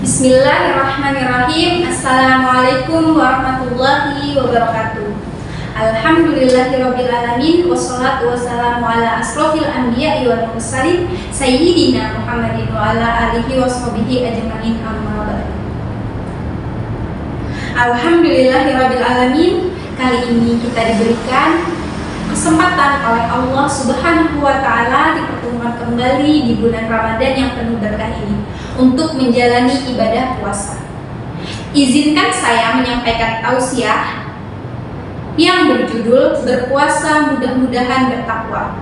Bismillahirrahmanirrahim. Assalamualaikum warahmatullahi wabarakatuh. Alhamdulillahirrabbilalamin. Wassalatu wassalamu ala asrofil anbiya'i wal mursalin Sayyidina Muhammadin wa ala alihi washabihi ajma'in, amma ba'du. Alhamdulillahirrabbilalamin. Kali ini kita diberikan kesempatan oleh Allah Subhanahu wa Ta'ala dipertemukan kembali di bulan Ramadan yang penuh berkah ini untuk menjalani ibadah puasa. Izinkan saya menyampaikan tausiah yang berjudul Berpuasa Mudah-mudahan Bertakwa.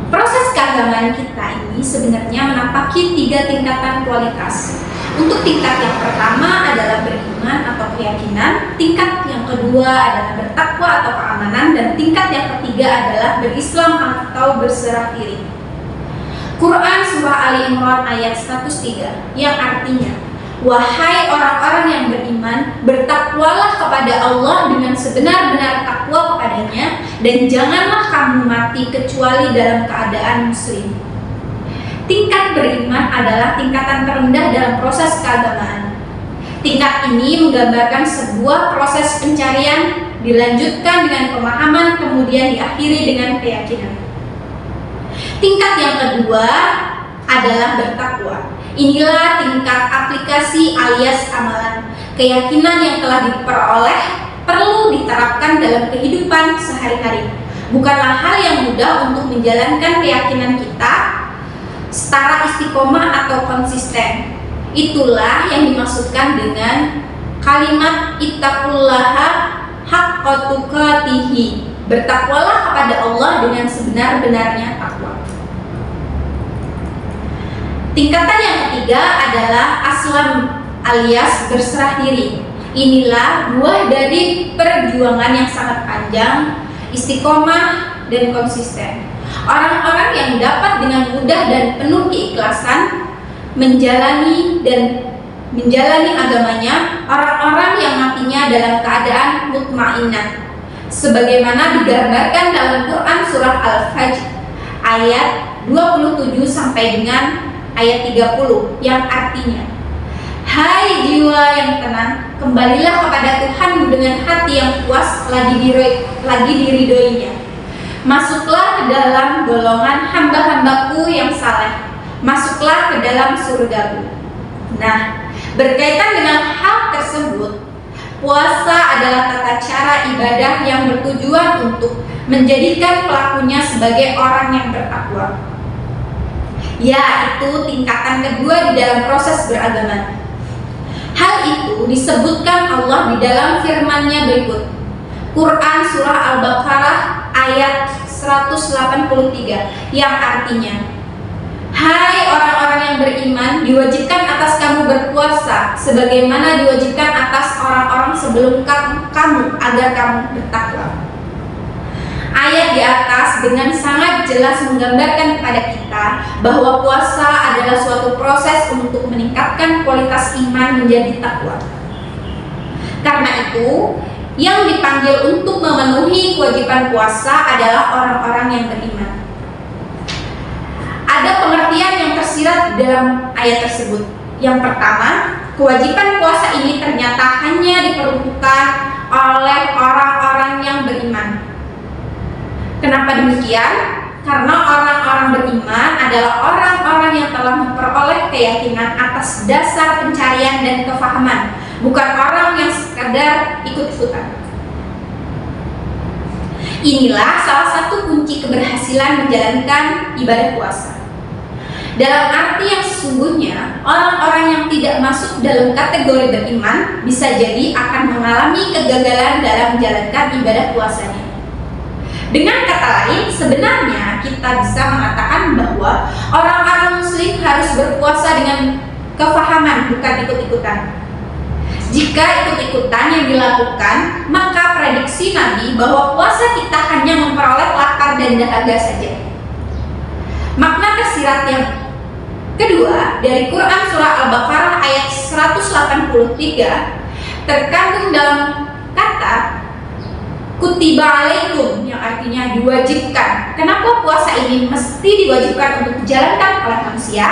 Proses keagamaan kita ini sebenarnya menampaki 3 tingkatan kualitas. Untuk tingkat yang pertama adalah beriman atau keyakinan, tingkat yang kedua adalah bertakwa atau keamanan, dan tingkat yang ketiga adalah berislam atau berserah diri. Quran Surah Ali Imran ayat 103 yang artinya, wahai orang-orang yang beriman, bertakwalah kepada Allah dengan sebenar-benar takwa kepadanya, dan janganlah kamu mati kecuali dalam keadaan muslim. Tingkat beriman adalah tingkatan terendah dalam proses keagamaan. Tingkat ini menggambarkan sebuah proses pencarian, dilanjutkan dengan pemahaman, kemudian diakhiri dengan keyakinan. Tingkat yang kedua adalah bertakwa. Inilah tingkat aplikasi alias amalan. Keyakinan yang telah diperoleh perlu diterapkan dalam kehidupan sehari-hari. Bukanlah hal yang mudah untuk menjalankan keyakinan kita secara istiqomah atau konsisten. Itulah yang dimaksudkan dengan kalimat ittaqullaha haqqa tuqatihi. Bertakwalah kepada Allah dengan sebenar-benarnya takwa. Tingkatan yang ketiga adalah aslam alias berserah diri. Inilah buah dari perjuangan yang sangat panjang, istiqomah dan konsisten. Orang-orang yang dapat dengan mudah dan penuh keikhlasan menjalani agamanya, orang-orang yang matinya dalam keadaan mutmainnah, sebagaimana digambarkan dalam Quran Surah Al-Fajr ayat 27 sampai dengan ayat 30 yang artinya, hai jiwa yang tenang, kembalilah kepada Tuhanmu dengan hati yang puas lagi diridhoinya. Masuklah ke dalam golongan hamba-hambaku yang saleh. Masuklah ke dalam surgaku. Nah, berkaitan dengan hal tersebut, puasa adalah tata cara ibadah yang bertujuan untuk menjadikan pelakunya sebagai orang yang bertakwa. Yaitu tingkatan kedua di dalam proses beragama. Hal itu disebutkan Allah di dalam firman-Nya berikut. Quran Surah Al-Baqarah ayat 183 yang artinya, hai orang-orang yang beriman, diwajibkan atas kamu berpuasa sebagaimana diwajibkan atas orang-orang sebelum kamu agar kamu bertakwa. Ayat di atas dengan sangat jelas menggambarkan kepada kita bahwa puasa adalah suatu proses untuk meningkatkan kualitas iman menjadi takwa. Karena itu, yang dipanggil untuk memenuhi kewajiban puasa adalah orang-orang yang beriman. Ada pengertian yang tersirat dalam ayat tersebut. Yang pertama, kewajiban puasa ini ternyata hanya diperuntukkan oleh orang-orang yang beriman. Kenapa demikian? Karena orang-orang beriman adalah orang-orang yang telah memperoleh keyakinan atas dasar pencarian dan kefahaman, bukan orang yang sekadar ikut-ikutan. Inilah salah satu kunci keberhasilan menjalankan ibadah puasa. Dalam arti yang sesungguhnya, orang-orang yang tidak masuk dalam kategori beriman bisa jadi akan mengalami kegagalan dalam menjalankan ibadah puasanya. Dengan kata lain, sebenarnya kita bisa mengatakan bahwa orang-orang muslim harus berpuasa dengan kefahaman, bukan ikut-ikutan. Jika ikut-ikutan yang dilakukan, maka prediksi Nabi bahwa puasa kita hanya memperoleh lapar dan dahaga saja. Makna tersirat yang kedua dari Quran Surah Al-Baqarah ayat 183 terkandung dalam kata kutiba alaikum yang artinya diwajibkan. Kenapa puasa ini mesti diwajibkan untuk dijalankan oleh manusia?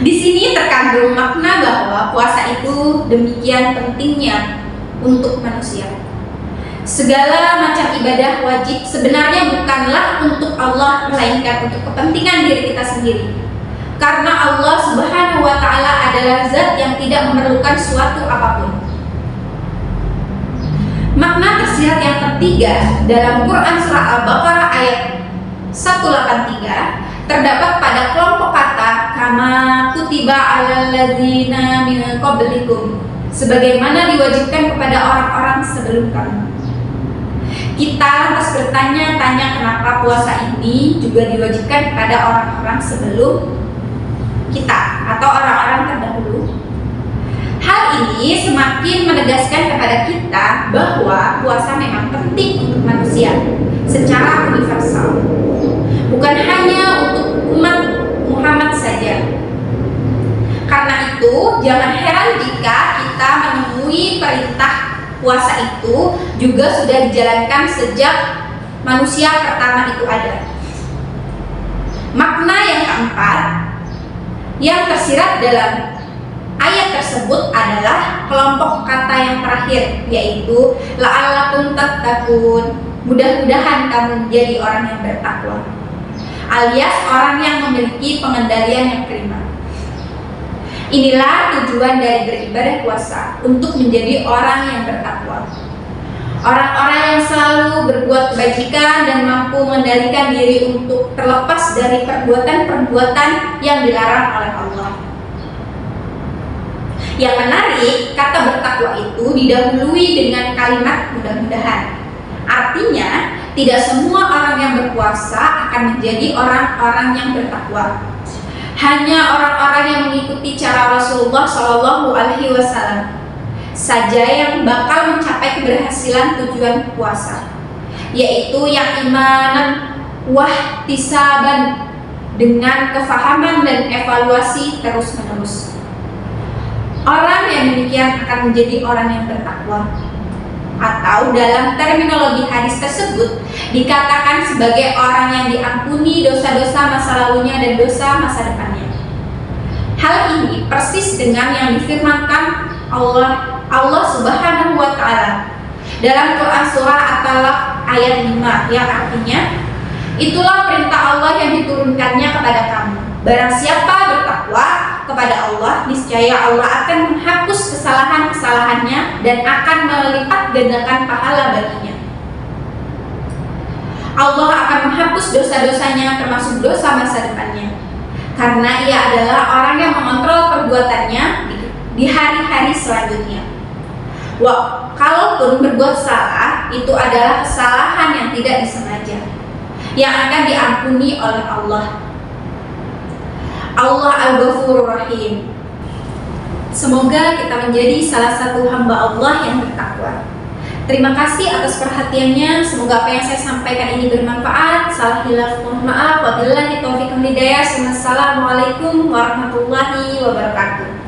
Di sini terkandung makna bahwa puasa itu demikian pentingnya untuk manusia. Segala macam ibadah wajib sebenarnya bukanlah untuk Allah, melainkan untuk kepentingan diri kita sendiri. Karena Allah Subhanahu wa Ta'ala adalah zat yang tidak memerlukan suatu apapun. Makna tersirat yang ketiga dalam Quran Surah Al-Baqarah ayat 183 terdapat pada kelompok kata kama kutiba alal ladzina min qablikum, sebagaimana diwajibkan kepada orang-orang sebelum kamu. Kita harus bertanya-tanya kenapa puasa ini juga diwajibkan kepada orang-orang sebelum kita atau orang-orang terdahulu. Hal ini semakin menegaskan kepada kita bahwa puasa memang penting untuk manusia secara universal, bukan hanya untuk umat Muhammad saja. Karena itu, jangan heran jika kita menemui perintah puasa itu juga sudah dijalankan sejak manusia pertama itu ada. Makna yang keempat yang tersirat dalam ayat tersebut adalah kelompok kata yang terakhir, yaitu la'allakum tattaqun, mudah-mudahan kamu menjadi orang yang bertakwa, alias orang yang memiliki pengendalian yang prima. Inilah tujuan dari beribadah puasa, untuk menjadi orang yang bertakwa. Orang-orang yang selalu berbuat kebajikan dan mampu mengendalikan diri untuk terlepas dari perbuatan-perbuatan yang dilarang oleh Allah. Yang menarik, kata bertakwa itu didahului dengan kalimat mudah-mudahan. Artinya, tidak semua orang yang berpuasa akan menjadi orang-orang yang bertakwa. Hanya orang-orang yang mengikuti cara Rasulullah Shallallahu Alaihi Wasallam saja yang bakal mencapai keberhasilan tujuan puasa, yaitu yang imanan wahtisaban, dengan kefahaman dan evaluasi terus-menerus. Orang yang demikian akan menjadi orang yang bertakwa, atau dalam terminologi hadis tersebut dikatakan sebagai orang yang diampuni dosa-dosa masa lalunya dan dosa masa depannya. Hal ini persis dengan yang difirmankan Allah Subhanahu wa Ta'ala dalam Quran Surah At-Talaq ayat 5, yang artinya, itulah perintah Allah yang diturunkannya kepada kamu. Barang siapa bertakwa kepada Allah, niscaya Allah akan menghapus kesalahan-kesalahannya dan akan melipat gandakan pahala baginya. Allah akan menghapus dosa-dosanya, termasuk dosa masa depannya, karena ia adalah orang yang mengontrol perbuatannya di hari-hari selanjutnya. Kalaupun berbuat salah, itu adalah kesalahan yang tidak disengaja, yang akan diampuni oleh Allah. Allah Al-Ghafurur Rahim. Semoga kita menjadi salah satu hamba Allah yang bertakwa. Terima kasih atas perhatiannya. Semoga apa yang saya sampaikan ini bermanfaat. Salah hilaf mohon maaf. Wabillahi taufiq wal hidayah. Wassalamualaikum warahmatullahi wabarakatuh.